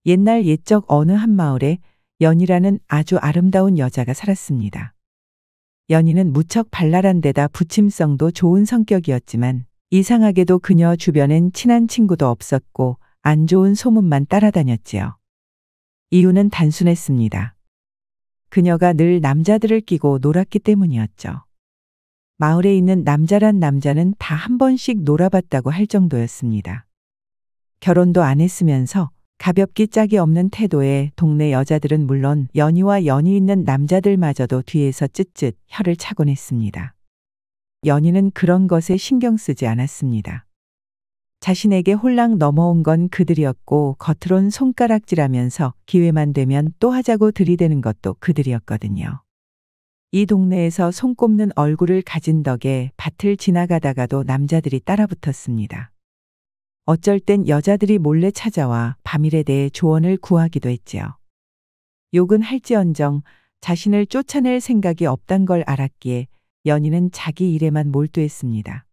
옛날 옛적 어느 한 마을에 연희라는 아주 아름다운 여자가 살았습니다. 연희는 무척 발랄한 데다 부침성도 좋은 성격이었지만 이상하게도 그녀 주변엔 친한 친구도 없었고 안 좋은 소문만 따라다녔지요. 이유는 단순했습니다. 그녀가 늘 남자들을 끼고 놀았기 때문이었죠. 마을에 있는 남자란 남자는 다 한 번씩 놀아봤다고 할 정도였습니다. 결혼도 안 했으면서 가볍기 짝이 없는 태도에 동네 여자들은 물론 연희와 연희 있는 남자들마저도 뒤에서 쯧쯧 혀를 차곤 했습니다. 연희는 그런 것에 신경 쓰지 않았습니다. 자신에게 홀랑 넘어온 건 그들이었고 겉으론 손가락질하면서 기회만 되면 또 하자고 들이대는 것도 그들이었거든요. 이 동네에서 손꼽는 얼굴을 가진 덕에 밭을 지나가다가도 남자들이 따라붙었습니다. 어쩔 땐 여자들이 몰래 찾아와 밤일에 대해 조언을 구하기도 했지요. 욕은 할지언정 자신을 쫓아낼 생각이 없단 걸 알았기에 연희는 자기 일에만 몰두했습니다.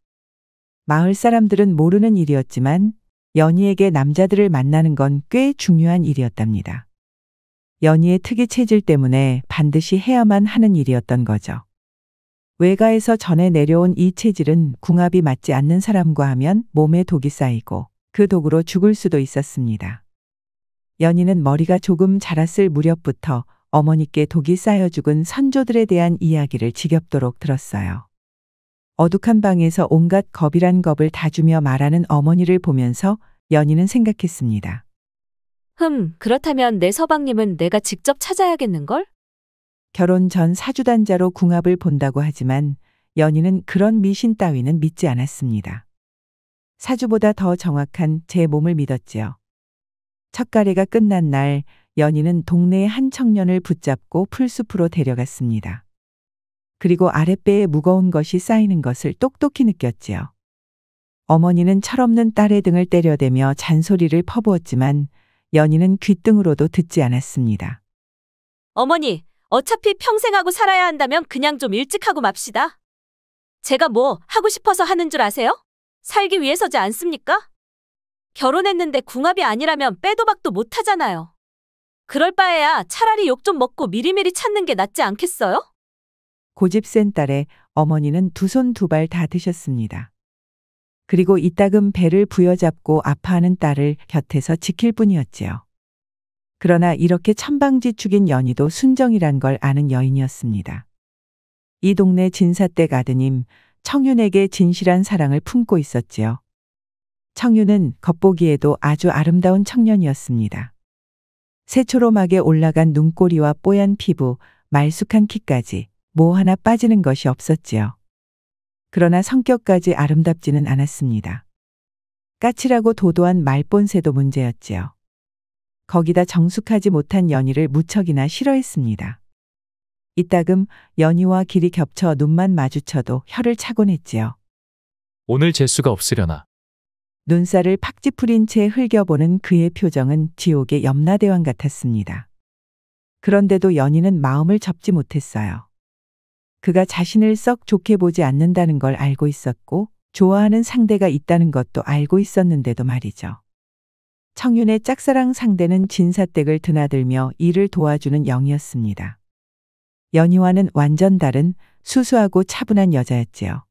마을 사람들은 모르는 일이었지만 연희에게 남자들을 만나는 건 꽤 중요한 일이었답니다. 연희의 특이 체질 때문에 반드시 해야만 하는 일이었던 거죠. 외가에서 전해 내려온 이 체질은 궁합이 맞지 않는 사람과 하면 몸에 독이 쌓이고 그 독으로 죽을 수도 있었습니다. 연희는 머리가 조금 자랐을 무렵부터 어머니께 독이 쌓여 죽은 선조들에 대한 이야기를 지겹도록 들었어요. 어둑한 방에서 온갖 겁이란 겁을 다 주며 말하는 어머니를 보면서 연희는 생각했습니다. 그렇다면 내 서방님은 내가 직접 찾아야겠는걸? 결혼 전 사주단자로 궁합을 본다고 하지만 연희는 그런 미신 따위는 믿지 않았습니다. 사주보다 더 정확한 제 몸을 믿었지요. 첫가래가 끝난 날 연희는 동네의 한 청년을 붙잡고 풀숲으로 데려갔습니다. 그리고 아랫배에 무거운 것이 쌓이는 것을 똑똑히 느꼈지요. 어머니는 철없는 딸의 등을 때려대며 잔소리를 퍼부었지만 연희는 귓등으로도 듣지 않았습니다. 어머니, 어차피 평생 하고 살아야 한다면 그냥 좀 일찍 하고 맙시다. 제가 뭐 하고 싶어서 하는 줄 아세요? 살기 위해서지 않습니까? 결혼했는데 궁합이 아니라면 빼도 박도 못 하잖아요. 그럴 바에야 차라리 욕 좀 먹고 미리미리 찾는 게 낫지 않겠어요? 고집 센 딸에 어머니는 두 손 두 발 다 드셨습니다. 그리고 이따금 배를 부여잡고 아파하는 딸을 곁에서 지킬 뿐이었지요. 그러나 이렇게 천방지축인 연희도 순정이란 걸 아는 여인이었습니다. 이 동네 진사댁 아드님 청윤에게 진실한 사랑을 품고 있었지요. 청윤은 겉보기에도 아주 아름다운 청년이었습니다. 새초롬하게 올라간 눈꼬리와 뽀얀 피부, 말쑥한 키까지 뭐 하나 빠지는 것이 없었지요. 그러나 성격까지 아름답지는 않았습니다. 까칠하고 도도한 말본새도 문제였지요. 거기다 정숙하지 못한 연희를 무척이나 싫어했습니다. 이따금 연희와 길이 겹쳐 눈만 마주쳐도 혀를 차곤 했지요. 오늘 재수가 없으려나. 눈살을 팍 찌푸린 채 흘겨보는 그의 표정은 지옥의 염라대왕 같았습니다. 그런데도 연희는 마음을 접지 못했어요. 그가 자신을 썩 좋게 보지 않는다는 걸 알고 있었고 좋아하는 상대가 있다는 것도 알고 있었는데도 말이죠. 청윤의 짝사랑 상대는 진사댁을 드나들며 일을 도와주는 영이었습니다. 연희와는 완전 다른 수수하고 차분한 여자였지요.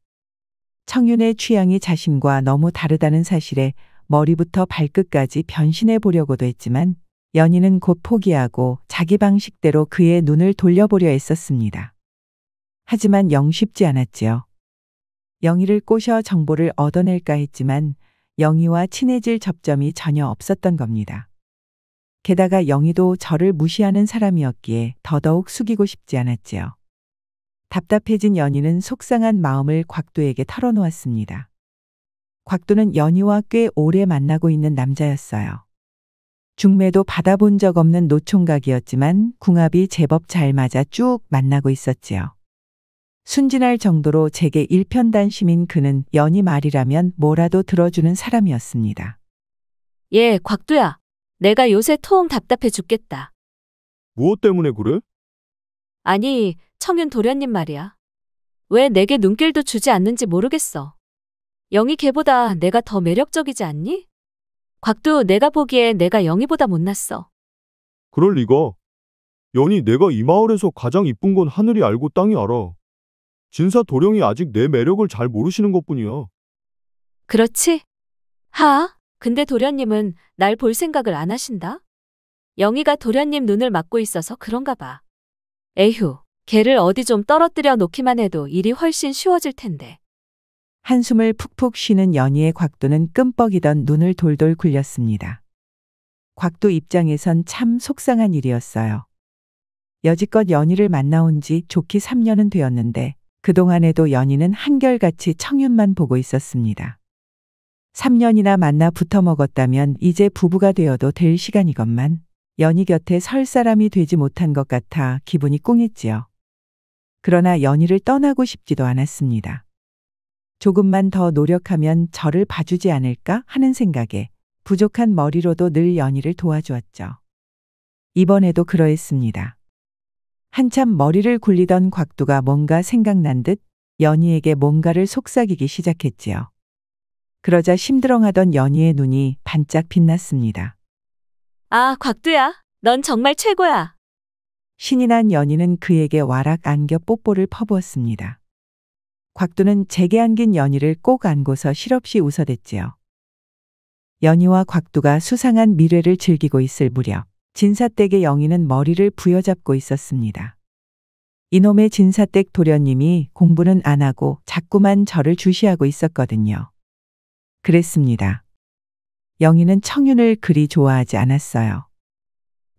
청윤의 취향이 자신과 너무 다르다는 사실에 머리부터 발끝까지 변신해 보려고도 했지만 연희는 곧 포기하고 자기 방식대로 그의 눈을 돌려보려 했었습니다. 하지만 영 쉽지 않았지요. 영희를 꼬셔 정보를 얻어낼까 했지만 영희와 친해질 접점이 전혀 없었던 겁니다. 게다가 영희도 저를 무시하는 사람이었기에 더더욱 숙이고 싶지 않았지요. 답답해진 연희는 속상한 마음을 곽도에게 털어놓았습니다. 곽도는 연희와 꽤 오래 만나고 있는 남자였어요. 중매도 받아본 적 없는 노총각이었지만 궁합이 제법 잘 맞아 쭉 만나고 있었지요. 순진할 정도로 제게 일편단심인 그는 연희 말이라면 뭐라도 들어주는 사람이었습니다. 예, 곽도야. 내가 요새 통 답답해 죽겠다. 무엇 때문에 그래? 아니, 청윤 도련님 말이야. 왜 내게 눈길도 주지 않는지 모르겠어. 영희 걔보다 내가 더 매력적이지 않니? 곽도 내가 보기에 내가 영희보다 못났어. 그럴 리가. 연희, 내가 이 마을에서 가장 이쁜 건 하늘이 알고 땅이 알아. 진사 도령이 아직 내 매력을 잘 모르시는 것뿐이야. 그렇지? 하, 근데 도련님은 날 볼 생각을 안 하신다? 영희가 도련님 눈을 막고 있어서 그런가 봐. 에휴, 걔를 어디 좀 떨어뜨려 놓기만 해도 일이 훨씬 쉬워질 텐데. 한숨을 푹푹 쉬는 연희의 곽도는 끔뻑이던 눈을 돌돌 굴렸습니다. 곽도 입장에선 참 속상한 일이었어요. 여지껏 연희를 만나온 지 좋기 3년은 되었는데 그동안에도 연희는 한결같이 청윤만 보고 있었습니다. 3년이나 만나 붙어 먹었다면 이제 부부가 되어도 될 시간이건만 연희 곁에 설 사람이 되지 못한 것 같아 기분이 꿍했지요. 그러나 연희를 떠나고 싶지도 않았습니다. 조금만 더 노력하면 저를 봐주지 않을까 하는 생각에 부족한 머리로도 늘 연희를 도와주었죠. 이번에도 그러했습니다. 한참 머리를 굴리던 곽두가 뭔가 생각난 듯 연희에게 뭔가를 속삭이기 시작했지요. 그러자 심드렁하던 연희의 눈이 반짝 빛났습니다. 아, 곽두야, 넌 정말 최고야. 신이 난 연희는 그에게 와락 안겨 뽀뽀를 퍼부었습니다. 곽두는 제게 안긴 연희를 꼭 안고서 실없이 웃어댔지요. 연희와 곽두가 수상한 미래를 즐기고 있을 무렵 진사댁의 영희는 머리를 부여잡고 있었습니다. 이놈의 진사댁 도련님이 공부는 안 하고 자꾸만 저를 주시하고 있었거든요. 그랬습니다. 영희는 청윤을 그리 좋아하지 않았어요.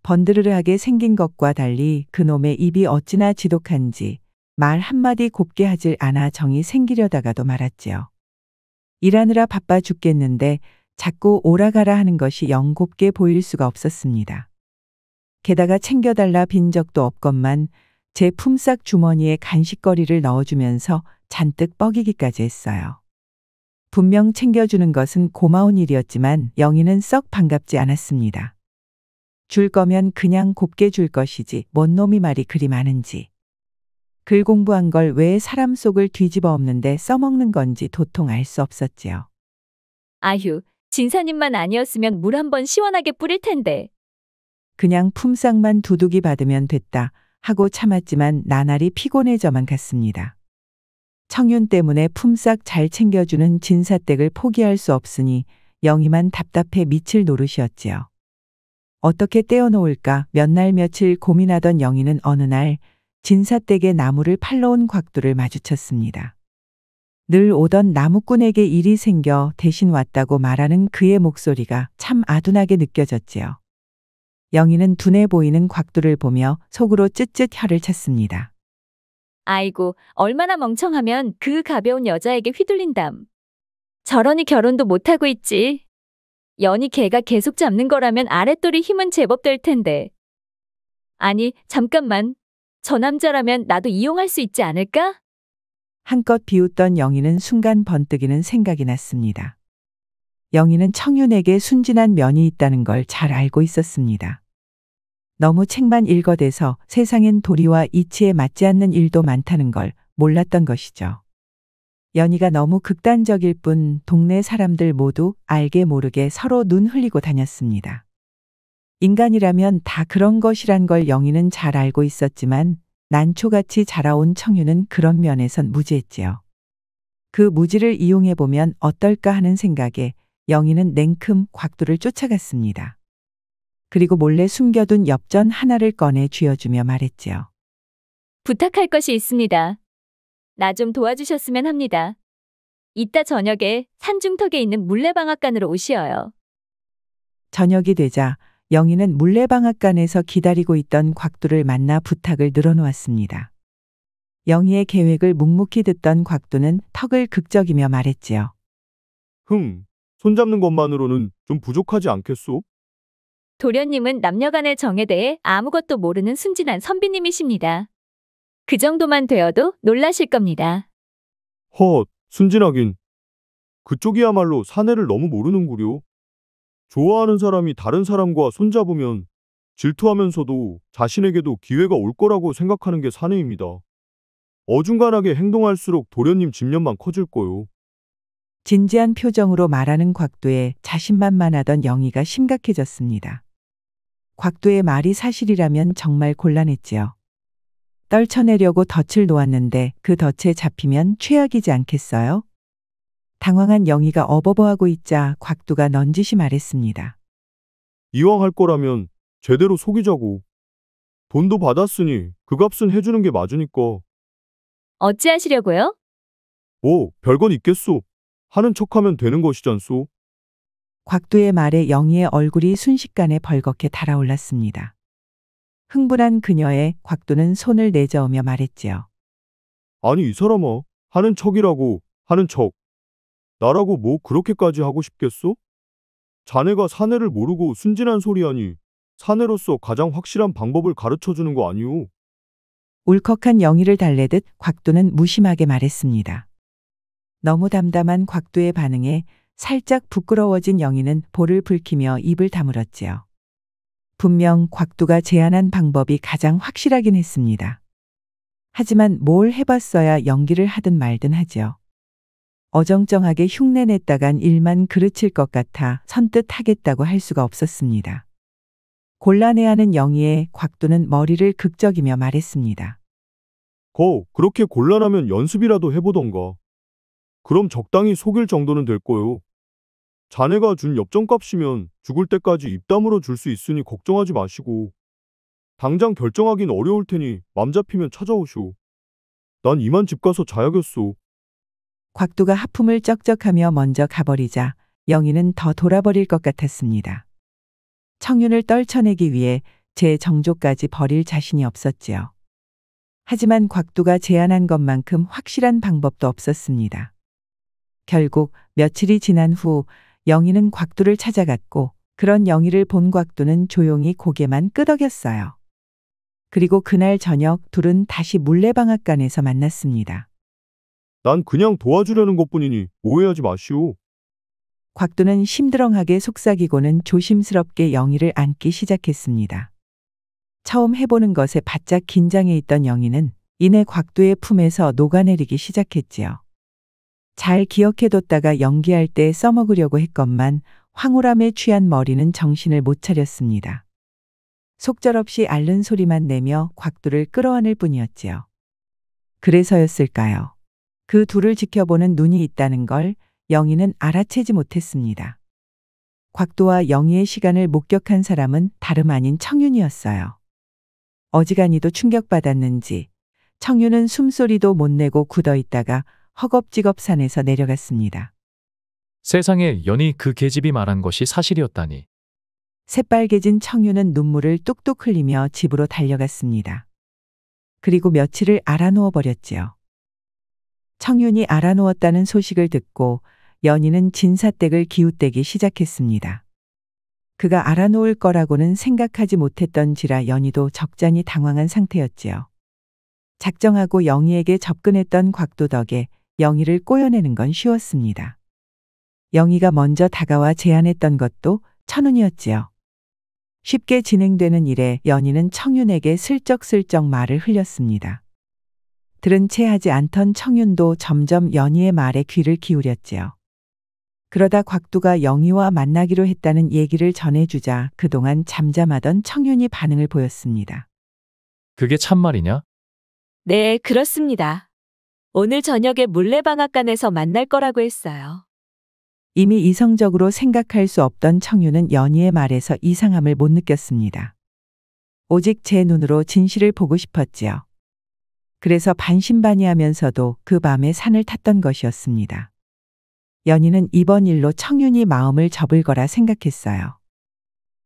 번드르르하게 생긴 것과 달리 그놈의 입이 어찌나 지독한지 말 한마디 곱게 하질 않아 정이 생기려다가도 말았지요. 일하느라 바빠 죽겠는데 자꾸 오라가라 하는 것이 영 곱게 보일 수가 없었습니다. 게다가 챙겨달라 빈 적도 없건만 제 품삯 주머니에 간식거리를 넣어주면서 잔뜩 뻐기기까지 했어요. 분명 챙겨주는 것은 고마운 일이었지만 영희는 썩 반갑지 않았습니다. 줄 거면 그냥 곱게 줄 것이지 뭔 놈이 말이 그리 많은지. 글 공부한 걸 왜 사람 속을 뒤집어 엎는데 써먹는 건지 도통 알 수 없었지요. 아휴, 진사님만 아니었으면 물 한 번 시원하게 뿌릴 텐데. 그냥 품삯만 두둑이 받으면 됐다 하고 참았지만 나날이 피곤해져만 갔습니다. 청윤 때문에 품삯 잘 챙겨주는 진사댁을 포기할 수 없으니 영희만 답답해 미칠 노릇이었지요. 어떻게 떼어놓을까 몇 날 며칠 고민하던 영희는 어느 날 진사댁의 나무를 팔러 온 곽두를 마주쳤습니다. 늘 오던 나무꾼에게 일이 생겨 대신 왔다고 말하는 그의 목소리가 참 아둔하게 느껴졌지요. 영희는 둔해 보이는 곽두를 보며 속으로 쯧쯧 혀를 찼습니다. 아이고, 얼마나 멍청하면 그 가벼운 여자에게 휘둘린담. 저러니 결혼도 못하고 있지. 연희 걔가 계속 잡는 거라면 아랫돌이 힘은 제법 될 텐데. 아니, 잠깐만. 저 남자라면 나도 이용할 수 있지 않을까? 한껏 비웃던 영희는 순간 번뜩이는 생각이 났습니다. 영희는 청윤에게 순진한 면이 있다는 걸 잘 알고 있었습니다. 너무 책만 읽어대서 세상엔 도리와 이치에 맞지 않는 일도 많다는 걸 몰랐던 것이죠. 연희가 너무 극단적일 뿐 동네 사람들 모두 알게 모르게 서로 눈 흘리고 다녔습니다. 인간이라면 다 그런 것이란 걸 영희는 잘 알고 있었지만 난초같이 자라온 청윤은 그런 면에선 무지했지요. 그 무지를 이용해보면 어떨까 하는 생각에 영희는 냉큼 곽두를 쫓아갔습니다. 그리고 몰래 숨겨둔 엽전 하나를 꺼내 쥐어주며 말했지요. 부탁할 것이 있습니다. 나 좀 도와주셨으면 합니다. 이따 저녁에 산중턱에 있는 물레방앗간으로 오시어요. 저녁이 되자 영희는 물레방앗간에서 기다리고 있던 곽두를 만나 부탁을 늘어놓았습니다. 영희의 계획을 묵묵히 듣던 곽두는 턱을 극적이며 말했지요. 손잡는 것만으로는 좀 부족하지 않겠소? 도련님은 남녀간의 정에 대해 아무것도 모르는 순진한 선비님이십니다. 그 정도만 되어도 놀라실 겁니다. 순진하긴. 그쪽이야말로 사내를 너무 모르는구려. 좋아하는 사람이 다른 사람과 손잡으면 질투하면서도 자신에게도 기회가 올 거라고 생각하는 게 사내입니다. 어중간하게 행동할수록 도련님 집념만 커질 거요. 진지한 표정으로 말하는 곽두에 자신만만하던 영희가 심각해졌습니다. 곽도의 말이 사실이라면 정말 곤란했지요. 떨쳐내려고 덫을 놓았는데 그 덫에 잡히면 최악이지 않겠어요? 당황한 영희가 어버버하고 있자 곽도가 넌지시 말했습니다. 이왕 할 거라면 제대로 속이자고. 돈도 받았으니 그 값은 해주는 게 맞으니까. 어찌하시려고요? 뭐 별건 있겠소. 하는 척하면 되는 것이잖소. 곽도의 말에 영희의 얼굴이 순식간에 벌겋게 달아올랐습니다. 흥분한 그녀의 곽도는 손을 내저으며 말했지요. 아니 이 사람아, 하는 척이라고. 하는 척. 나라고 뭐 그렇게까지 하고 싶겠소? 자네가 사내를 모르고 순진한 소리하니 사내로서 가장 확실한 방법을 가르쳐주는 거 아니오. 울컥한 영희를 달래듯 곽도는 무심하게 말했습니다. 너무 담담한 곽도의 반응에 살짝 부끄러워진 영희는 볼을 붉히며 입을 다물었지요. 분명 곽도가 제안한 방법이 가장 확실하긴 했습니다. 하지만 뭘 해봤어야 연기를 하든 말든 하지요. 어정쩡하게 흉내냈다간 일만 그르칠 것 같아 선뜻 하겠다고 할 수가 없었습니다. 곤란해하는 영희의 곽도는 머리를 극적이며 말했습니다. 그렇게 곤란하면 연습이라도 해보던가. 그럼 적당히 속일 정도는 될 거요. 자네가 준 엽전값이면 죽을 때까지 입 다물어 줄 수 있으니 걱정하지 마시고. 당장 결정하긴 어려울 테니 맘 잡히면 찾아오쇼. 난 이만 집 가서 자야겠소. 곽도가 하품을 쩍쩍하며 먼저 가버리자 영희는 더 돌아버릴 것 같았습니다. 청윤을 떨쳐내기 위해 제 정조까지 버릴 자신이 없었지요. 하지만 곽도가 제안한 것만큼 확실한 방법도 없었습니다. 결국 며칠이 지난 후 영희는 곽도를 찾아갔고 그런 영희를 본 곽도는 조용히 고개만 끄덕였어요. 그리고 그날 저녁 둘은 다시 물레방앗간에서 만났습니다. 난 그냥 도와주려는 것뿐이니 오해하지 마시오. 곽도는 심드렁하게 속삭이고는 조심스럽게 영희를 안기 시작했습니다. 처음 해보는 것에 바짝 긴장해 있던 영희는 이내 곽도의 품에서 녹아내리기 시작했지요. 잘 기억해뒀다가 연기할 때 써먹으려고 했건만 황홀함에 취한 머리는 정신을 못 차렸습니다. 속절없이 앓는 소리만 내며 곽도를 끌어안을 뿐이었지요. 그래서였을까요? 그 둘을 지켜보는 눈이 있다는 걸 영희는 알아채지 못했습니다. 곽도와 영희의 시간을 목격한 사람은 다름 아닌 청윤이었어요. 어지간히도 충격받았는지 청윤은 숨소리도 못 내고 굳어있다가 허겁지겁 산에서 내려갔습니다. 세상에 연희 그 계집이 말한 것이 사실이었다니. 새빨개진 청윤은 눈물을 뚝뚝 흘리며 집으로 달려갔습니다. 그리고 며칠을 알아누워 버렸지요. 청윤이 알아누웠다는 소식을 듣고 연희는 진사댁을 기웃대기 시작했습니다. 그가 알아놓을 거라고는 생각하지 못했던지라 연희도 적잖이 당황한 상태였지요. 작정하고 영희에게 접근했던 곽도 덕에 영희를 꼬여내는 건 쉬웠습니다. 영희가 먼저 다가와 제안했던 것도 천운이었지요. 쉽게 진행되는 일에 연희는 청윤에게 슬쩍슬쩍 말을 흘렸습니다. 들은 채 하지 않던 청윤도 점점 연희의 말에 귀를 기울였지요. 그러다 곽도가 영희와 만나기로 했다는 얘기를 전해주자 그동안 잠잠하던 청윤이 반응을 보였습니다. 그게 참말이냐? 네, 그렇습니다. 오늘 저녁에 물레방앗간에서 만날 거라고 했어요. 이미 이성적으로 생각할 수 없던 청윤은 연희의 말에서 이상함을 못 느꼈습니다. 오직 제 눈으로 진실을 보고 싶었지요. 그래서 반신반의하면서도 그 밤에 산을 탔던 것이었습니다. 연희는 이번 일로 청윤이 마음을 접을 거라 생각했어요.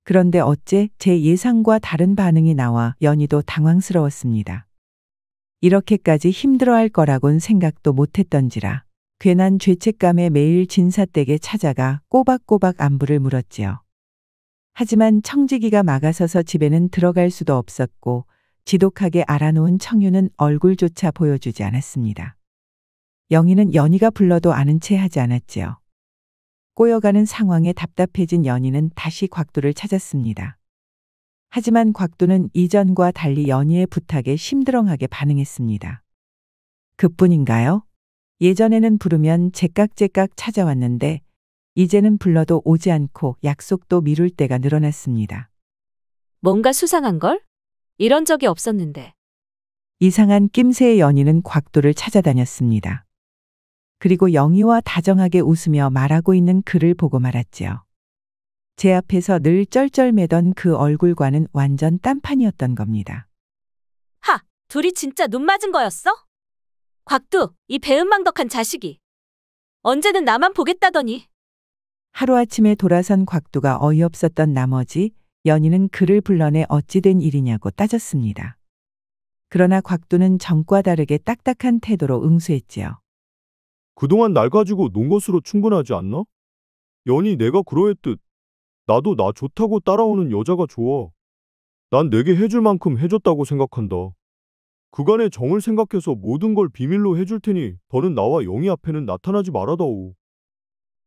그런데 어째 제 예상과 다른 반응이 나와 연희도 당황스러웠습니다. 이렇게까지 힘들어할 거라곤 생각도 못했던지라 괜한 죄책감에 매일 진사댁에 찾아가 꼬박꼬박 안부를 물었지요. 하지만 청지기가 막아서서 집에는 들어갈 수도 없었고 지독하게 알아놓은 청윤은 얼굴조차 보여주지 않았습니다. 영희는 연희가 불러도 아는 채 하지 않았지요. 꼬여가는 상황에 답답해진 연희는 다시 곽도를 찾았습니다. 하지만 곽도는 이전과 달리 연희의 부탁에 심드렁하게 반응했습니다. 그뿐인가요? 예전에는 부르면 제깍제깍 찾아왔는데 이제는 불러도 오지 않고 약속도 미룰 때가 늘어났습니다. 뭔가 수상한걸? 이런 적이 없었는데. 이상한 낌새의 연희는 곽도를 찾아다녔습니다. 그리고 영희와 다정하게 웃으며 말하고 있는 그를 보고 말았지요. 제 앞에서 늘 쩔쩔매던 그 얼굴과는 완전 딴판이었던 겁니다. 하! 둘이 진짜 눈 맞은 거였어? 곽두, 이 배은망덕한 자식이. 언제는 나만 보겠다더니. 하루아침에 돌아선 곽두가 어이없었던 나머지 연희는 그를 불러내 어찌 된 일이냐고 따졌습니다. 그러나 곽두는 전과 다르게 딱딱한 태도로 응수했지요. 그동안 날 가지고 논 것으로 충분하지 않나? 연희 내가 그러했듯 나도 나 좋다고 따라오는 여자가 좋아. 난 내게 해줄 만큼 해줬다고 생각한다. 그간의 정을 생각해서 모든 걸 비밀로 해줄 테니 더는 나와 영희 앞에는 나타나지 말아다오.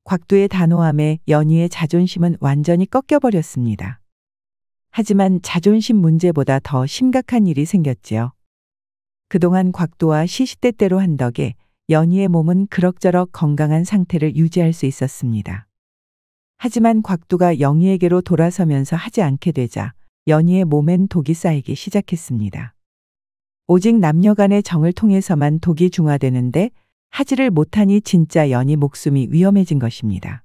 곽두의 단호함에 연희의 자존심은 완전히 꺾여버렸습니다. 하지만 자존심 문제보다 더 심각한 일이 생겼지요. 그동안 곽두와 시시때때로 한 덕에 연희의 몸은 그럭저럭 건강한 상태를 유지할 수 있었습니다. 하지만 곽두가 영희에게로 돌아서면서 하지 않게 되자 연희의 몸엔 독이 쌓이기 시작했습니다. 오직 남녀 간의 정을 통해서만 독이 중화되는데 하지를 못하니 진짜 연희 목숨이 위험해진 것입니다.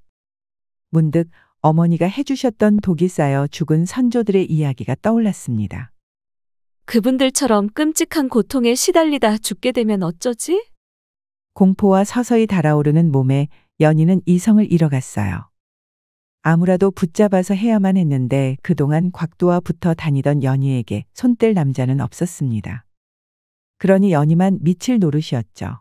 문득 어머니가 해주셨던 독이 쌓여 죽은 선조들의 이야기가 떠올랐습니다. 그분들처럼 끔찍한 고통에 시달리다 죽게 되면 어쩌지? 공포와 서서히 달아오르는 몸에 연희는 이성을 잃어갔어요. 아무라도 붙잡아서 해야만 했는데 그동안 곽두와 붙어 다니던 연희에게 손뗄 남자는 없었습니다. 그러니 연희만 미칠 노릇이었죠.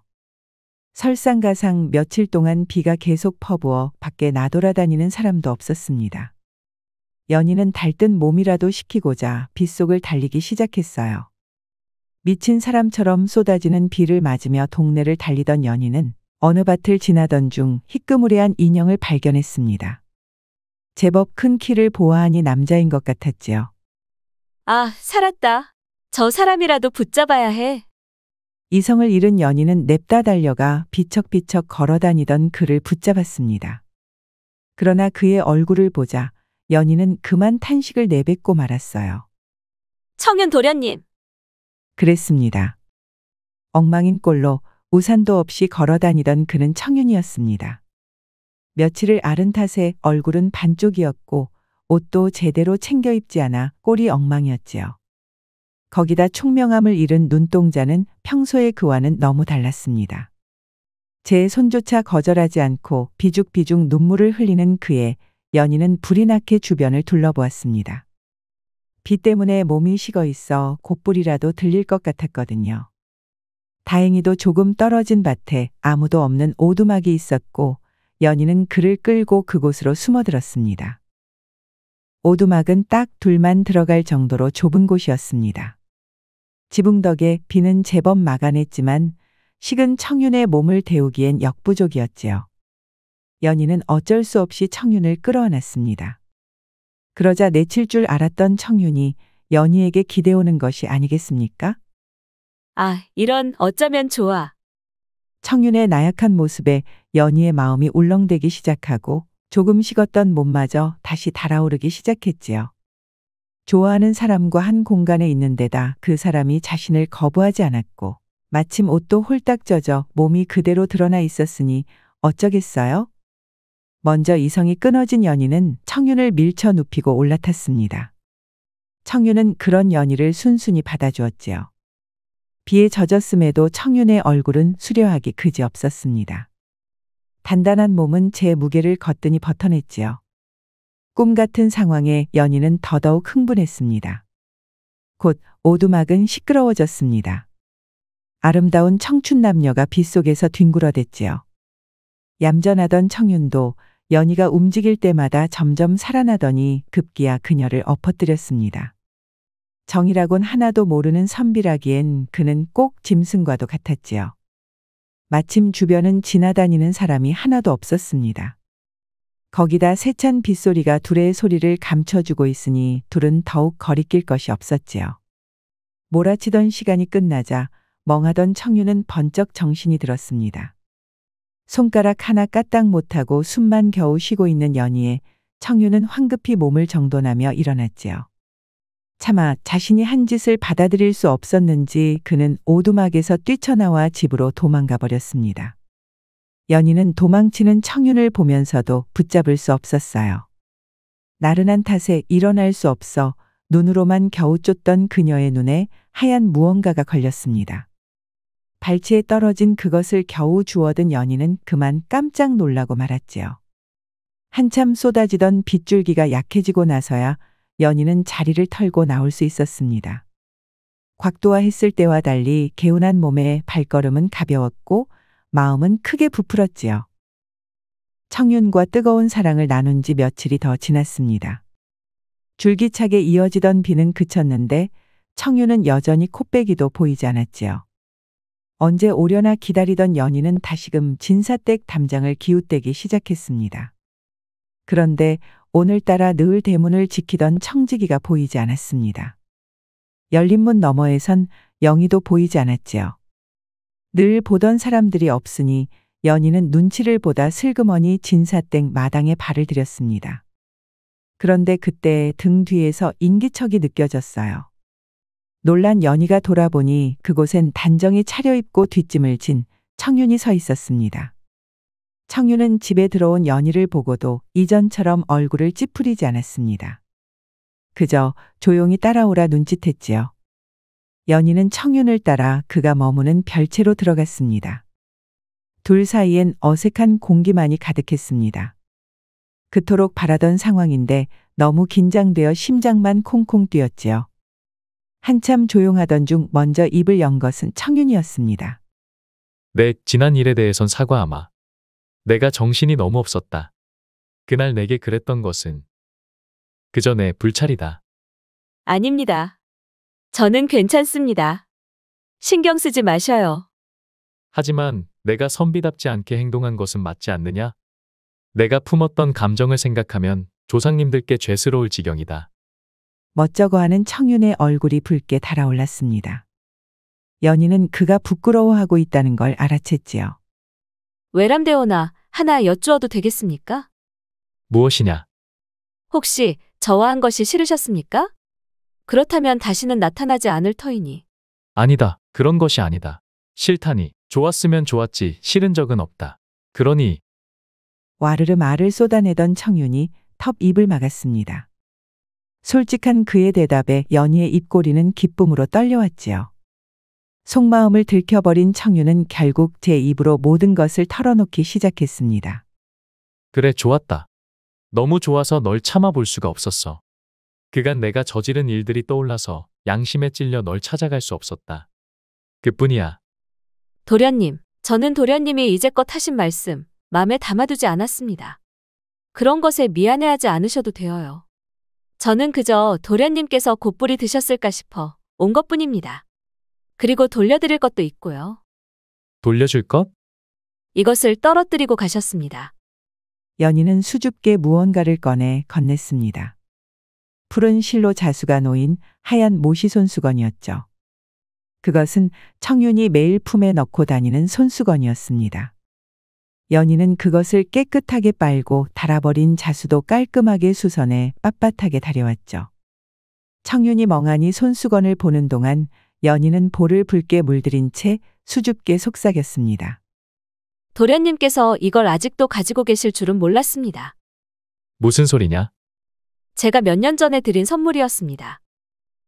설상가상 며칠 동안 비가 계속 퍼부어 밖에 나돌아다니는 사람도 없었습니다. 연희는 달뜬 몸이라도 식히고자 빗속을 달리기 시작했어요. 미친 사람처럼 쏟아지는 비를 맞으며 동네를 달리던 연희는 어느 밭을 지나던 중 희끄무레한 인형을 발견했습니다. 제법 큰 키를 보아하니 남자인 것 같았지요. 아, 살았다. 저 사람이라도 붙잡아야 해. 이성을 잃은 연희는 냅다 달려가 비척비척 걸어다니던 그를 붙잡았습니다. 그러나 그의 얼굴을 보자 연희는 그만 탄식을 내뱉고 말았어요. 청윤 도련님. 그랬습니다. 엉망인 꼴로 우산도 없이 걸어다니던 그는 청윤이었습니다. 며칠을 앓은 탓에 얼굴은 반쪽이었고 옷도 제대로 챙겨 입지 않아 꼴이 엉망이었지요. 거기다 총명함을 잃은 눈동자는 평소의 그와는 너무 달랐습니다. 제 손조차 거절하지 않고 비죽비죽 눈물을 흘리는 그에 연희는 불이 나게 주변을 둘러보았습니다. 비 때문에 몸이 식어 있어 곧불이라도 들릴 것 같았거든요. 다행히도 조금 떨어진 밭에 아무도 없는 오두막이 있었고 연희는 그를 끌고 그곳으로 숨어들었습니다. 오두막은 딱 둘만 들어갈 정도로 좁은 곳이었습니다. 지붕 덕에 비는 제법 막아냈지만 식은 청윤의 몸을 데우기엔 역부족이었지요. 연희는 어쩔 수 없이 청윤을 끌어안았습니다. 그러자 내칠 줄 알았던 청윤이 연희에게 기대오는 것이 아니겠습니까? 아, 이런 어쩌면 좋아. 청윤의 나약한 모습에 연희의 마음이 울렁대기 시작하고 조금 식었던 몸마저 다시 달아오르기 시작했지요. 좋아하는 사람과 한 공간에 있는 데다 그 사람이 자신을 거부하지 않았고 마침 옷도 홀딱 젖어 몸이 그대로 드러나 있었으니 어쩌겠어요? 먼저 이성이 끊어진 연희는 청윤을 밀쳐 눕히고 올라탔습니다. 청윤은 그런 연희를 순순히 받아주었지요. 비에 젖었음에도 청윤의 얼굴은 수려하기 그지없었습니다. 단단한 몸은 제 무게를 거뜬히 버텨냈지요. 꿈 같은 상황에 연희는 더더욱 흥분했습니다. 곧 오두막은 시끄러워졌습니다. 아름다운 청춘 남녀가 빗속에서 뒹굴어댔지요. 얌전하던 청윤도 연희가 움직일 때마다 점점 살아나더니 급기야 그녀를 엎어뜨렸습니다. 정이라곤 하나도 모르는 선비라기엔 그는 꼭 짐승과도 같았지요. 마침 주변은 지나다니는 사람이 하나도 없었습니다. 거기다 세찬 빗소리가 둘의 소리를 감춰주고 있으니 둘은 더욱 거리낄 것이 없었지요. 몰아치던 시간이 끝나자 멍하던 청윤은 번쩍 정신이 들었습니다. 손가락 하나 까딱 못하고 숨만 겨우 쉬고 있는 연희에 청윤은 황급히 몸을 정돈하며 일어났지요. 차마 자신이 한 짓을 받아들일 수 없었는지 그는 오두막에서 뛰쳐나와 집으로 도망가 버렸습니다. 연희는 도망치는 청윤을 보면서도 붙잡을 수 없었어요. 나른한 탓에 일어날 수 없어 눈으로만 겨우 쫓던 그녀의 눈에 하얀 무언가가 걸렸습니다. 발치에 떨어진 그것을 겨우 주워든 연희는 그만 깜짝 놀라고 말았지요. 한참 쏟아지던 빗줄기가 약해지고 나서야 연희는 자리를 털고 나올 수 있었습니다. 곽도와 했을 때와 달리 개운한 몸에 발걸음은 가벼웠고 마음은 크게 부풀었지요. 청윤과 뜨거운 사랑을 나눈 지 며칠이 더 지났습니다. 줄기차게 이어지던 비는 그쳤는데 청윤은 여전히 코빼기도 보이지 않았지요. 언제 오려나 기다리던 연희는 다시금 진사댁 담장을 기웃대기 시작했습니다. 그런데 오늘따라 늘 대문을 지키던 청지기가 보이지 않았습니다. 열린 문 너머에선 영희도 보이지 않았지요. 늘 보던 사람들이 없으니 연희는 눈치를 보다 슬그머니 진사댁 마당에 발을 들였습니다. 그런데 그때 등 뒤에서 인기척이 느껴졌어요. 놀란 연희가 돌아보니 그곳엔 단정히 차려입고 뒷짐을 진 청윤이 서 있었습니다. 청윤은 집에 들어온 연희를 보고도 이전처럼 얼굴을 찌푸리지 않았습니다. 그저 조용히 따라오라 눈짓했지요. 연희는 청윤을 따라 그가 머무는 별채로 들어갔습니다. 둘 사이엔 어색한 공기만이 가득했습니다. 그토록 바라던 상황인데 너무 긴장되어 심장만 콩콩 뛰었지요. 한참 조용하던 중 먼저 입을 연 것은 청윤이었습니다. 내 지난 일에 대해선 사과하마. 내가 정신이 너무 없었다. 그날 내게 그랬던 것은 그저 내 불찰이다. 아닙니다. 저는 괜찮습니다. 신경 쓰지 마셔요. 하지만 내가 선비답지 않게 행동한 것은 맞지 않느냐? 내가 품었던 감정을 생각하면 조상님들께 죄스러울 지경이다. 멋쩍어하는 청윤의 얼굴이 붉게 달아올랐습니다. 연희는 그가 부끄러워하고 있다는 걸 알아챘지요. 외람되오나 하나 여쭈어도 되겠습니까? 무엇이냐? 혹시 저와 한 것이 싫으셨습니까? 그렇다면 다시는 나타나지 않을 터이니. 아니다. 그런 것이 아니다. 싫다니. 좋았으면 좋았지 싫은 적은 없다. 그러니 와르르 말을 쏟아내던 청윤이 텁 입을 막았습니다. 솔직한 그의 대답에 연희의 입꼬리는 기쁨으로 떨려왔지요. 속마음을 들켜버린 청윤은 결국 제 입으로 모든 것을 털어놓기 시작했습니다. 그래 좋았다. 너무 좋아서 널 참아볼 수가 없었어. 그간 내가 저지른 일들이 떠올라서 양심에 찔려 널 찾아갈 수 없었다. 그뿐이야. 도련님, 저는 도련님이 이제껏 하신 말씀 마음에 담아두지 않았습니다. 그런 것에 미안해하지 않으셔도 되어요. 저는 그저 도련님께서 곧불이 드셨을까 싶어 온 것뿐입니다. 그리고 돌려드릴 것도 있고요. 돌려줄 것? 이것을 떨어뜨리고 가셨습니다. 연희는 수줍게 무언가를 꺼내 건넸습니다. 푸른 실로 자수가 놓인 하얀 모시 손수건이었죠. 그것은 청윤이 매일 품에 넣고 다니는 손수건이었습니다. 연희는 그것을 깨끗하게 빨고 달아버린 자수도 깔끔하게 수선해 빳빳하게 다려왔죠. 청윤이 멍하니 손수건을 보는 동안 연희는 볼을 붉게 물들인 채 수줍게 속삭였습니다. 도련님께서 이걸 아직도 가지고 계실 줄은 몰랐습니다. 무슨 소리냐? 제가 몇 년 전에 드린 선물이었습니다.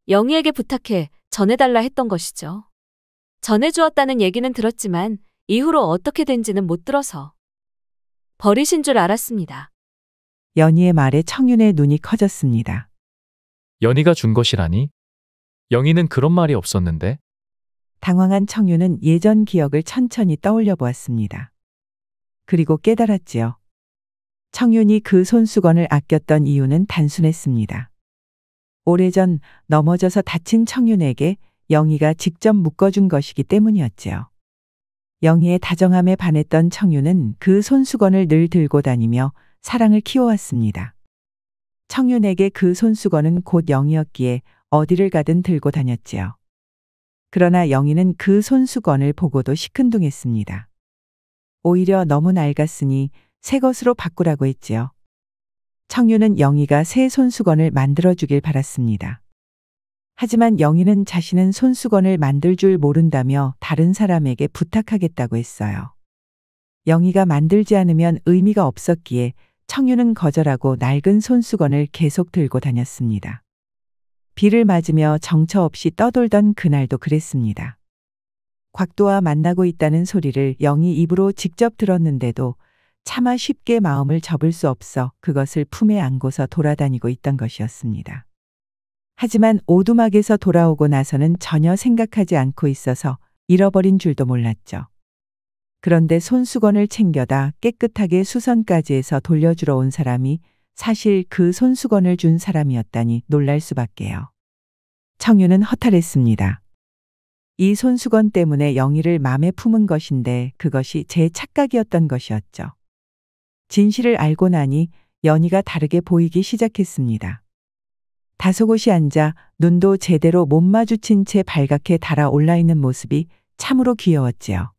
영희에게 부탁해 전해달라 했던 것이죠. 전해주었다는 얘기는 들었지만 이후로 어떻게 된지는 못 들어서 버리신 줄 알았습니다. 연희의 말에 청윤의 눈이 커졌습니다. 연희가 준 것이라니? 영희는 그런 말이 없었는데? 당황한 청윤은 예전 기억을 천천히 떠올려 보았습니다. 그리고 깨달았지요. 청윤이 그 손수건을 아꼈던 이유는 단순했습니다. 오래전 넘어져서 다친 청윤에게 영희가 직접 묶어준 것이기 때문이었지요. 영희의 다정함에 반했던 청윤은 그 손수건을 늘 들고 다니며 사랑을 키워왔습니다. 청윤에게 그 손수건은 곧 영희였기에 어디를 가든 들고 다녔지요. 그러나 영희는 그 손수건을 보고도 시큰둥했습니다. 오히려 너무 낡았으니 새 것으로 바꾸라고 했지요. 청윤은 영희가 새 손수건을 만들어주길 바랐습니다. 하지만 영희는 자신은 손수건을 만들 줄 모른다며 다른 사람에게 부탁하겠다고 했어요. 영희가 만들지 않으면 의미가 없었기에 청유는 거절하고 낡은 손수건을 계속 들고 다녔습니다. 비를 맞으며 정처 없이 떠돌던 그날도 그랬습니다. 곽도와 만나고 있다는 소리를 영희 입으로 직접 들었는데도 차마 쉽게 마음을 접을 수 없어 그것을 품에 안고서 돌아다니고 있던 것이었습니다. 하지만 오두막에서 돌아오고 나서는 전혀 생각하지 않고 있어서 잃어버린 줄도 몰랐죠. 그런데 손수건을 챙겨다 깨끗하게 수선까지 해서 돌려주러 온 사람이 사실 그 손수건을 준 사람이었다니 놀랄 수밖에요. 청유는 허탈했습니다. 이 손수건 때문에 영희를 맘에 품은 것인데 그것이 제 착각이었던 것이었죠. 진실을 알고 나니 연희가 다르게 보이기 시작했습니다. 다소곳이 앉아 눈도 제대로 못 마주친 채 발갛게 달아올라 있는 모습이 참으로 귀여웠지요.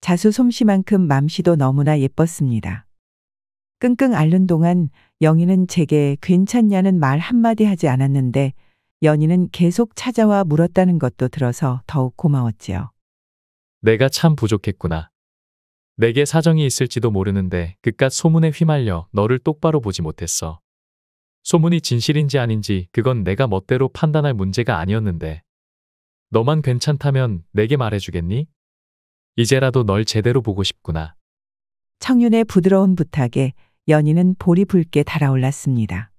자수 솜씨만큼 맘씨도 너무나 예뻤습니다. 끙끙 앓는 동안 영희는 제게 괜찮냐는 말 한마디 하지 않았는데 연희는 계속 찾아와 물었다는 것도 들어서 더욱 고마웠지요. 내가 참 부족했구나. 내게 사정이 있을지도 모르는데 그깟 소문에 휘말려 너를 똑바로 보지 못했어. 소문이 진실인지 아닌지 그건 내가 멋대로 판단할 문제가 아니었는데 너만 괜찮다면 내게 말해주겠니? 이제라도 널 제대로 보고 싶구나. 청윤의 부드러운 부탁에 연희는 볼이 붉게 달아올랐습니다.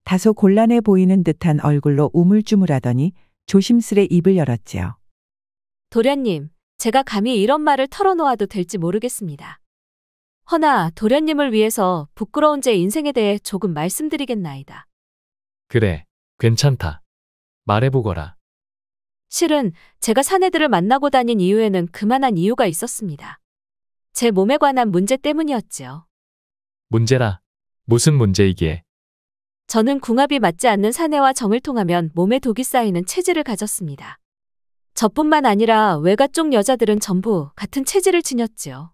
다소 곤란해 보이는 듯한 얼굴로 우물쭈물하더니 조심스레 입을 열었지요. 도련님, 제가 감히 이런 말을 털어놓아도 될지 모르겠습니다. 허나 도련님을 위해서 부끄러운 제 인생에 대해 조금 말씀드리겠나이다. 그래, 괜찮다. 말해보거라. 실은 제가 사내들을 만나고 다닌 이유에는 그만한 이유가 있었습니다. 제 몸에 관한 문제 때문이었지요. 문제라. 무슨 문제이기에? 저는 궁합이 맞지 않는 사내와 정을 통하면 몸에 독이 쌓이는 체질을 가졌습니다. 저뿐만 아니라 외가 쪽 여자들은 전부 같은 체질을 지녔지요.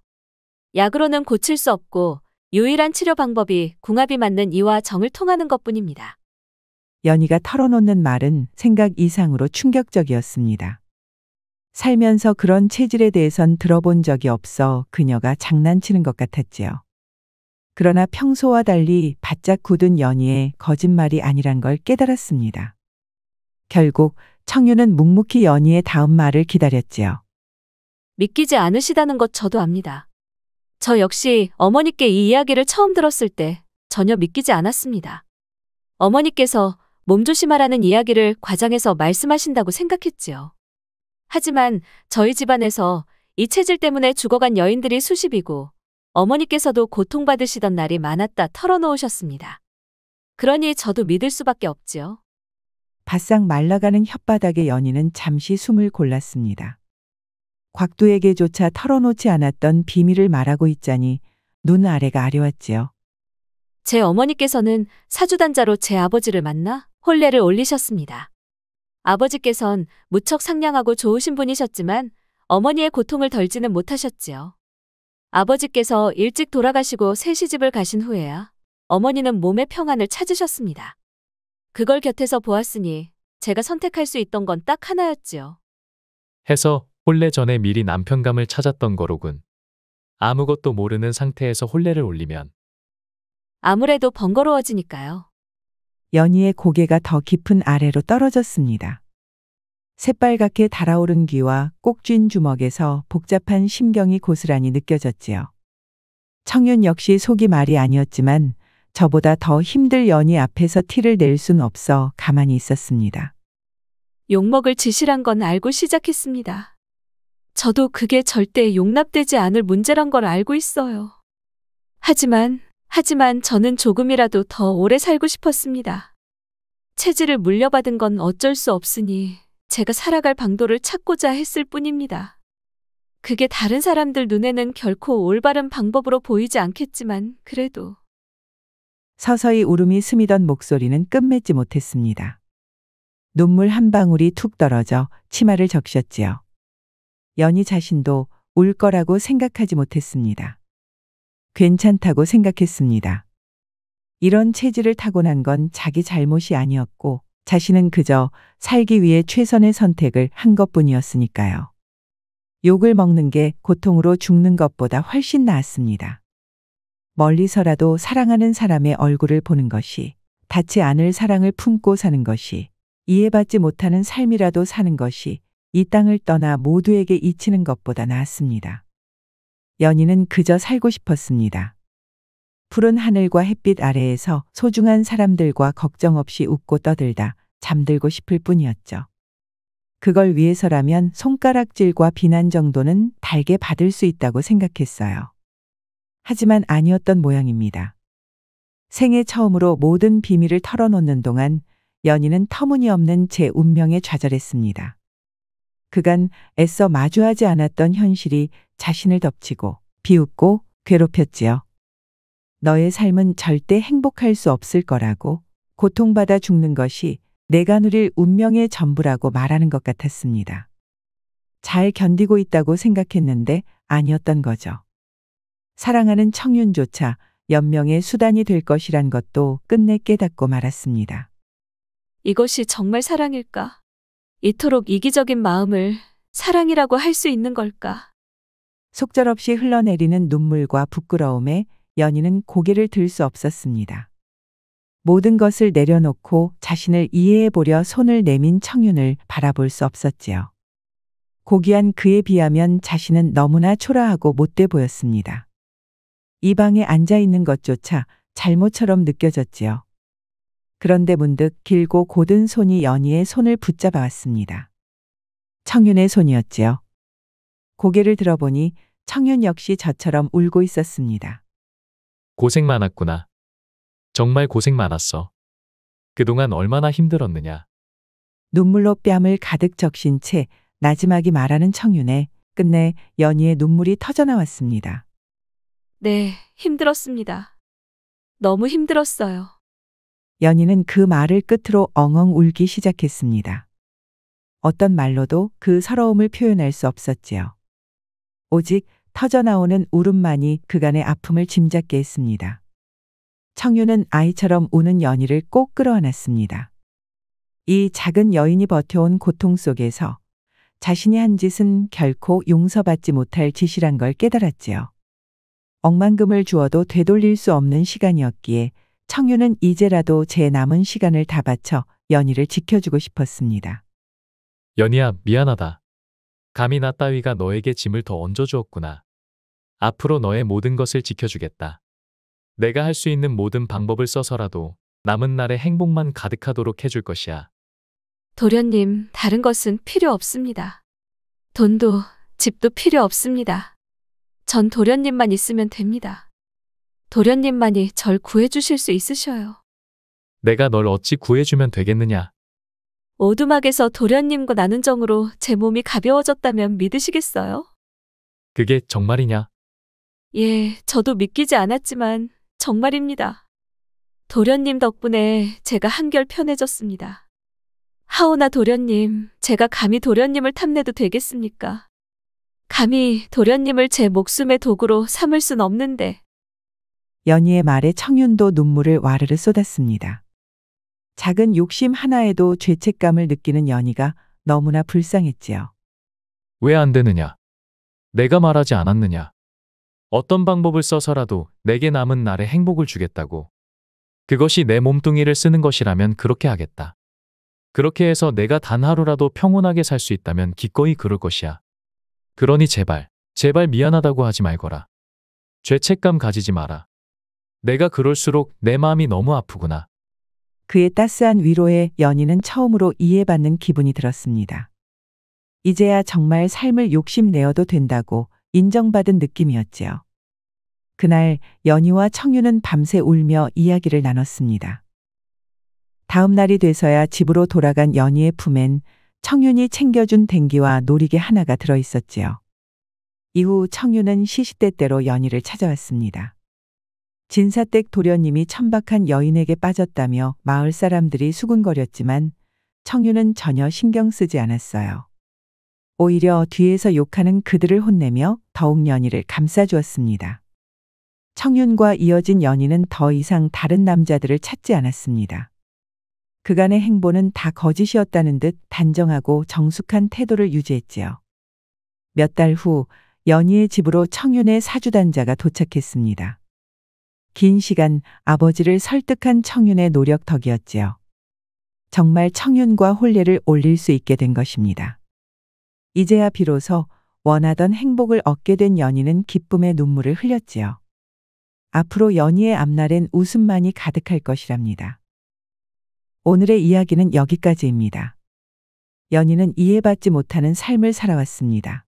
약으로는 고칠 수 없고 유일한 치료 방법이 궁합이 맞는 이와 정을 통하는 것뿐입니다. 연희가 털어놓는 말은 생각 이상으로 충격적이었습니다. 살면서 그런 체질에 대해선 들어본 적이 없어 그녀가 장난치는 것 같았지요. 그러나 평소와 달리 바짝 굳은 연희의 거짓말이 아니란 걸 깨달았습니다. 결국 청유는 묵묵히 연희의 다음 말을 기다렸지요. 믿기지 않으시다는 것 저도 압니다. 저 역시 어머니께 이 이야기를 처음 들었을 때 전혀 믿기지 않았습니다. 어머니께서 몸조심하라는 이야기를 과장해서 말씀하신다고 생각했지요. 하지만 저희 집안에서 이 체질 때문에 죽어간 여인들이 수십이고 어머니께서도 고통받으시던 날이 많았다 털어놓으셨습니다. 그러니 저도 믿을 수밖에 없지요. 바싹 말라가는 혓바닥에 연희는 잠시 숨을 골랐습니다. 곽도에게조차 털어놓지 않았던 비밀을 말하고 있자니 눈 아래가 아려왔지요. 제 어머니께서는 사주단자로 제 아버지를 만나 혼례를 올리셨습니다. 아버지께선 무척 상냥하고 좋으신 분이셨지만 어머니의 고통을 덜지는 못하셨지요. 아버지께서 일찍 돌아가시고 새 시집을 가신 후에야 어머니는 몸의 평안을 찾으셨습니다. 그걸 곁에서 보았으니 제가 선택할 수 있던 건 딱 하나였지요. 해서 혼례 전에 미리 남편감을 찾았던 거로군. 아무것도 모르는 상태에서 혼례를 올리면 아무래도 번거로워지니까요. 연희의 고개가 더 깊은 아래로 떨어졌습니다. 새빨갛게 달아오른 귀와 꼭 쥔 주먹에서 복잡한 심경이 고스란히 느껴졌지요. 청윤 역시 속이 말이 아니었지만 저보다 더 힘들 연희 앞에서 티를 낼 순 없어 가만히 있었습니다. 욕먹을 짓이란 건 알고 시작했습니다. 저도 그게 절대 용납되지 않을 문제란 걸 알고 있어요. 하지만 저는 조금이라도 더 오래 살고 싶었습니다. 체질을 물려받은 건 어쩔 수 없으니 제가 살아갈 방도를 찾고자 했을 뿐입니다. 그게 다른 사람들 눈에는 결코 올바른 방법으로 보이지 않겠지만 그래도. 서서히 울음이 스미던 목소리는 끝맺지 못했습니다. 눈물 한 방울이 툭 떨어져 치마를 적셨지요. 연희 자신도 울 거라고 생각하지 못했습니다. 괜찮다고 생각했습니다. 이런 체질을 타고난 건 자기 잘못이 아니었고 자신은 그저 살기 위해 최선의 선택을 한 것뿐이었으니까요. 욕을 먹는 게 고통으로 죽는 것보다 훨씬 나았습니다. 멀리서라도 사랑하는 사람의 얼굴을 보는 것이, 닿지 않을 사랑을 품고 사는 것이, 이해받지 못하는 삶이라도 사는 것이 이 땅을 떠나 모두에게 잊히는 것보다 나았습니다. 연희는 그저 살고 싶었습니다. 푸른 하늘과 햇빛 아래에서 소중한 사람들과 걱정 없이 웃고 떠들다 잠들고 싶을 뿐이었죠. 그걸 위해서라면 손가락질과 비난 정도는 달게 받을 수 있다고 생각했어요. 하지만 아니었던 모양입니다. 생애 처음으로 모든 비밀을 털어놓는 동안 연희는 터무니없는 제 운명에 좌절했습니다. 그간 애써 마주하지 않았던 현실이 자신을 덮치고 비웃고 괴롭혔지요. 너의 삶은 절대 행복할 수 없을 거라고, 고통받아 죽는 것이 내가 누릴 운명의 전부라고 말하는 것 같았습니다. 잘 견디고 있다고 생각했는데 아니었던 거죠. 사랑하는 청윤조차 연명의 수단이 될 것이란 것도 끝내 깨닫고 말았습니다. 이것이 정말 사랑일까? 이토록 이기적인 마음을 사랑이라고 할 수 있는 걸까? 속절없이 흘러내리는 눈물과 부끄러움에 연희는 고개를 들 수 없었습니다. 모든 것을 내려놓고 자신을 이해해 보려 손을 내민 청윤을 바라볼 수 없었지요. 고귀한 그에 비하면 자신은 너무나 초라하고 못돼 보였습니다. 이 방에 앉아 있는 것조차 잘못처럼 느껴졌지요. 그런데 문득 길고 곧은 손이 연희의 손을 붙잡아 왔습니다. 청윤의 손이었지요. 고개를 들어보니 청윤 역시 저처럼 울고 있었습니다. 고생 많았구나. 정말 고생 많았어. 그동안 얼마나 힘들었느냐. 눈물로 뺨을 가득 적신 채 나지막이 말하는 청윤에 끝내 연희의 눈물이 터져나왔습니다. 네, 힘들었습니다. 너무 힘들었어요. 연희는 그 말을 끝으로 엉엉 울기 시작했습니다. 어떤 말로도 그 서러움을 표현할 수 없었지요. 오직 터져나오는 울음만이 그간의 아픔을 짐작게 했습니다. 청윤은 아이처럼 우는 연희를 꼭 끌어안았습니다. 이 작은 여인이 버텨온 고통 속에서 자신이 한 짓은 결코 용서받지 못할 짓이란 걸 깨달았지요. 억만금을 주어도 되돌릴 수 없는 시간이었기에 청윤은 이제라도 제 남은 시간을 다 바쳐 연희를 지켜주고 싶었습니다. 연희야, 미안하다. 감히 나 따위가 너에게 짐을 더 얹어주었구나. 앞으로 너의 모든 것을 지켜주겠다. 내가 할 수 있는 모든 방법을 써서라도 남은 날에 행복만 가득하도록 해줄 것이야. 도련님, 다른 것은 필요 없습니다. 돈도 집도 필요 없습니다. 전 도련님만 있으면 됩니다. 도련님만이 절 구해주실 수 있으셔요. 내가 널 어찌 구해주면 되겠느냐. 오두막에서 도련님과 나눈 정으로 제 몸이 가벼워졌다면 믿으시겠어요? 그게 정말이냐? 예, 저도 믿기지 않았지만 정말입니다. 도련님 덕분에 제가 한결 편해졌습니다. 하오나 도련님, 제가 감히 도련님을 탐내도 되겠습니까? 감히 도련님을 제 목숨의 도구로 삼을 순 없는데. 연희의 말에 청윤도 눈물을 와르르 쏟았습니다. 작은 욕심 하나에도 죄책감을 느끼는 연희가 너무나 불쌍했지요. 왜 안 되느냐? 내가 말하지 않았느냐? 어떤 방법을 써서라도 내게 남은 날에 행복을 주겠다고. 그것이 내 몸뚱이를 쓰는 것이라면 그렇게 하겠다. 그렇게 해서 내가 단 하루라도 평온하게 살 수 있다면 기꺼이 그럴 것이야. 그러니 제발 미안하다고 하지 말거라. 죄책감 가지지 마라. 내가 그럴수록 내 마음이 너무 아프구나. 그의 따스한 위로에 연희는 처음으로 이해받는 기분이 들었습니다. 이제야 정말 삶을 욕심내어도 된다고 인정받은 느낌이었지요. 그날 연희와 청윤은 밤새 울며 이야기를 나눴습니다. 다음 날이 돼서야 집으로 돌아간 연희의 품엔 청윤이 챙겨준 댕기와 놀이개 하나가 들어있었지요. 이후 청윤은 시시때때로 연희를 찾아왔습니다. 진사댁 도련님이 천박한 여인에게 빠졌다며 마을 사람들이 수군거렸지만 청윤은 전혀 신경 쓰지 않았어요. 오히려 뒤에서 욕하는 그들을 혼내며 더욱 연희를 감싸주었습니다. 청윤과 이어진 연희는 더 이상 다른 남자들을 찾지 않았습니다. 그간의 행보는 다 거짓이었다는 듯 단정하고 정숙한 태도를 유지했지요. 몇 달 후 연희의 집으로 청윤의 사주단자가 도착했습니다. 긴 시간 아버지를 설득한 청윤의 노력 덕이었지요. 정말 청윤과 혼례를 올릴 수 있게 된 것입니다. 이제야 비로소 원하던 행복을 얻게 된 연희는 기쁨의 눈물을 흘렸지요. 앞으로 연희의 앞날엔 웃음만이 가득할 것이랍니다. 오늘의 이야기는 여기까지입니다. 연희는 이해받지 못하는 삶을 살아왔습니다.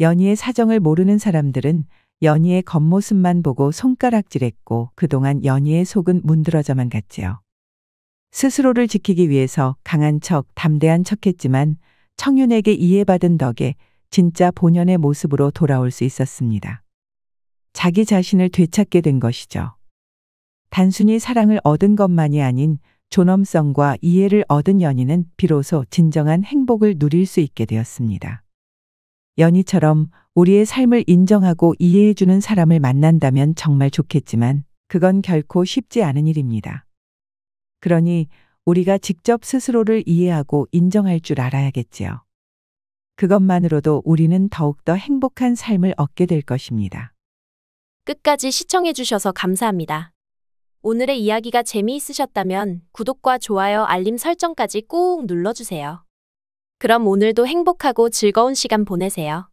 연희의 사정을 모르는 사람들은 연희의 겉모습만 보고 손가락질했고 그동안 연희의 속은 문드러져만 갔지요. 스스로를 지키기 위해서 강한 척, 담대한 척했지만 청윤에게 이해받은 덕에 진짜 본연의 모습으로 돌아올 수 있었습니다. 자기 자신을 되찾게 된 것이죠. 단순히 사랑을 얻은 것만이 아닌 존엄성과 이해를 얻은 연희는 비로소 진정한 행복을 누릴 수 있게 되었습니다. 연희처럼 우리의 삶을 인정하고 이해해주는 사람을 만난다면 정말 좋겠지만 그건 결코 쉽지 않은 일입니다. 그러니 우리가 직접 스스로를 이해하고 인정할 줄 알아야겠지요. 그것만으로도 우리는 더욱더 행복한 삶을 얻게 될 것입니다. 끝까지 시청해주셔서 감사합니다. 오늘의 이야기가 재미있으셨다면 구독과 좋아요, 알림 설정까지 꾹 눌러주세요. 그럼 오늘도 행복하고 즐거운 시간 보내세요.